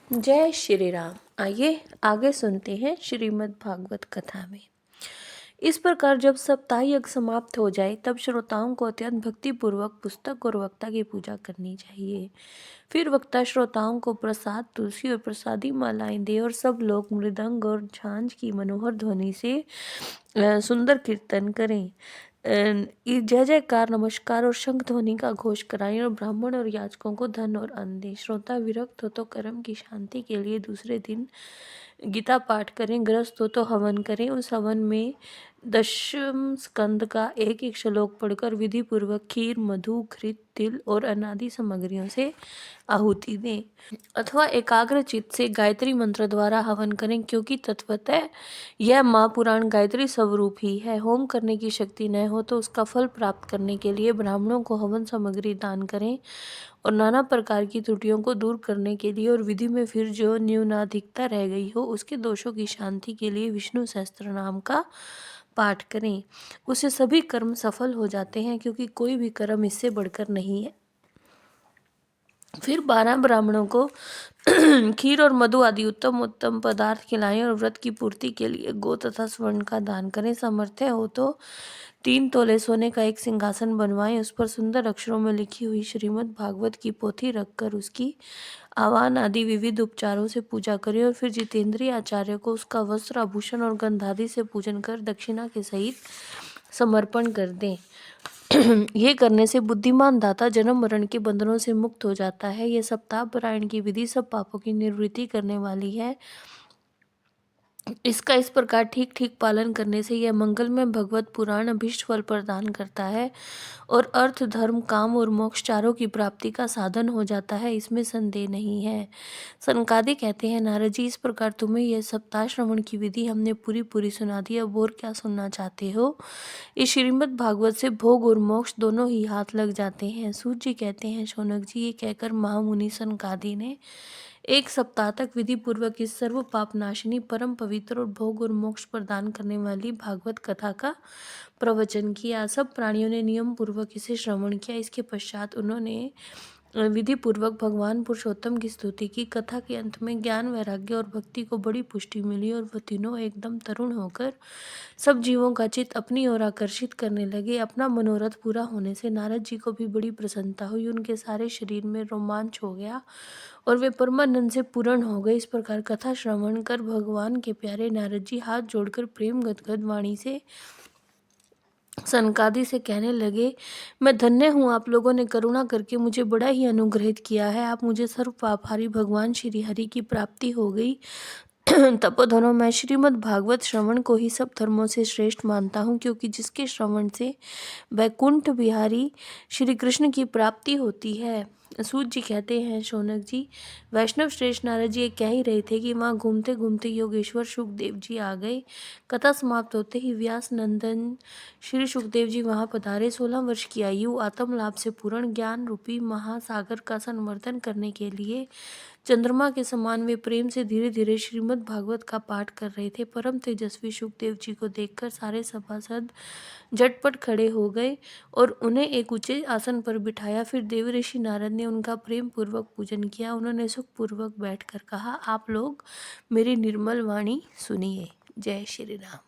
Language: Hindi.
जय श्री राम। आइए आगे सुनते हैं श्रीमद् भागवत कथा में। इस प्रकार जब सप्ताह यज्ञ समाप्त हो जाए तब श्रोताओं को अत्यंत भक्ति पूर्वक पुस्तक और वक्ता की पूजा करनी चाहिए। फिर वक्ता श्रोताओं को प्रसाद, तुलसी और प्रसादी मालाएं दे और सब लोग मृदंग और झांझ की मनोहर ध्वनि से सुंदर कीर्तन करें। जय जयकार, नमस्कार और शंख ध्वनि का घोष कराएं और ब्राह्मण और याचकों को धन और अन्न दें। श्रोता विरक्त हो तो कर्म की शांति के लिए दूसरे दिन गीता पाठ करें। गृहस्थ हो तो हवन करें। उस हवन में दशम स्कंद का एक एक श्लोक पढ़कर विधि पूर्वक खीर, मधु, घृत, तिल और अनादि सामग्रियों से आहुति दें अथवा एकाग्र चित्त से गायत्री मंत्र द्वारा हवन करें, क्योंकि तत्वतः यह महापुराण गायत्री स्वरूप ही है। होम करने की शक्ति न हो तो उसका फल प्राप्त करने के लिए ब्राह्मणों को हवन सामग्री दान करें और नाना प्रकार की त्रुटियों को दूर करने के लिए और विधि में फिर जो न्यूनाधिकता रह गई हो उसके दोषों की शांति के लिए विष्णु सहस्त्र नाम का पाठ करें। उससे सभी कर्म सफल हो जाते हैं, क्योंकि कोई भी कर्म इससे बढ़कर नहीं है। फिर 12 ब्राह्मणों को खीर और मधु आदि उत्तम उत्तम पदार्थ खिलाएं और व्रत की पूर्ति के लिए गो तथा स्वर्ण का दान करें। सामर्थ्य हो तो 3 तोले सोने का एक सिंहासन बनवाएं। उस पर सुंदर अक्षरों में लिखी हुई श्रीमद् भागवत की पोथी रखकर उसकी आवाहन आदि विविध उपचारों से पूजा करें और फिर जितेंद्रीय आचार्य को उसका वस्त्र, आभूषण और गंधादि से पूजन कर दक्षिणा के सहित समर्पण कर दें। ये करने से बुद्धिमान दाता जन्म मरण के बंधनों से मुक्त हो जाता है। यह सप्ताह पारायण की विधि सब पापों की निवृत्ति करने वाली है। इसका इस प्रकार ठीक ठीक पालन करने से यह मंगलमय भगवत पुराण अभीष्ट फल प्रदान करता है और अर्थ, धर्म, काम और मोक्ष चारों की प्राप्ति का साधन हो जाता है, इसमें संदेह नहीं है। सनकादि कहते हैं, नारद जी, इस प्रकार तुम्हें यह सप्ताह श्रवण की विधि हमने पूरी पूरी सुना दी। अब और क्या सुनना चाहते हो? इस श्रीमद् भागवत से भोग और मोक्ष दोनों ही हाथ लग जाते हैं। सूत जी कहते हैं, शौनक जी, ये कहकर महामुनि सनकादि ने 1 सप्ताह तक विधि पूर्वक इस सर्व पाप नाशिनी, परम पवित्र और भोग और मोक्ष प्रदान करने वाली भागवत कथा का प्रवचन किया। सब प्राणियों ने नियम पूर्वक इसे श्रवण किया। इसके पश्चात उन्होंने विधि पूर्वक भगवान पुरुषोत्तम की स्तुति की। कथा के अंत में ज्ञान, वैराग्य और भक्ति को बड़ी पुष्टि मिली और वह तीनों एकदम तरुण होकर सब जीवों का चित्त अपनी ओर आकर्षित करने लगे। अपना मनोरथ पूरा होने से नारद जी को भी बड़ी प्रसन्नता हुई। उनके सारे शरीर में रोमांच हो गया और वे परमानंद से पूर्ण हो गए। इस प्रकार कथा श्रवण कर भगवान के प्यारे नारद जी हाथ जोड़कर प्रेम गदगद वाणी से सनकादि से कहने लगे, मैं धन्य हूँ, आप लोगों ने करुणा करके मुझे बड़ा ही अनुग्रहित किया है। आप मुझे सर्व पापहारी भगवान श्री हरि की प्राप्ति हो गई। तपोधनों में श्रीमद् भागवत श्रवण को ही सब धर्मों से श्रेष्ठ मानता हूँ, क्योंकि जिसके श्रवण से वैकुंठ बिहारी श्री कृष्ण की प्राप्ति होती है। सूत जी कहते हैं, शौनक जी, वैष्णव श्रेष्ठ नारद जी ये कह ही रहे थे कि वहाँ घूमते घूमते योगेश्वर सुखदेव जी आ गए। कथा समाप्त होते ही व्यास नंदन श्री सुखदेव जी वहाँ पधारे। 16 वर्ष की आयु, आत्म लाभ से पूर्ण, ज्ञान रूपी महासागर का संवर्धन करने के लिए चंद्रमा के समान वे प्रेम से धीरे धीरे श्रीमद् भागवत का पाठ कर रहे थे। परम तेजस्वी सुखदेव जी को देखकर सारे सभासद झटपट खड़े हो गए और उन्हें एक ऊंचे आसन पर बिठाया। फिर देवऋषि नारद ने उनका प्रेम पूर्वक पूजन किया। उन्होंने सुख पूर्वक बैठकर कहा, आप लोग मेरी निर्मल वाणी सुनिए। जय श्री राम।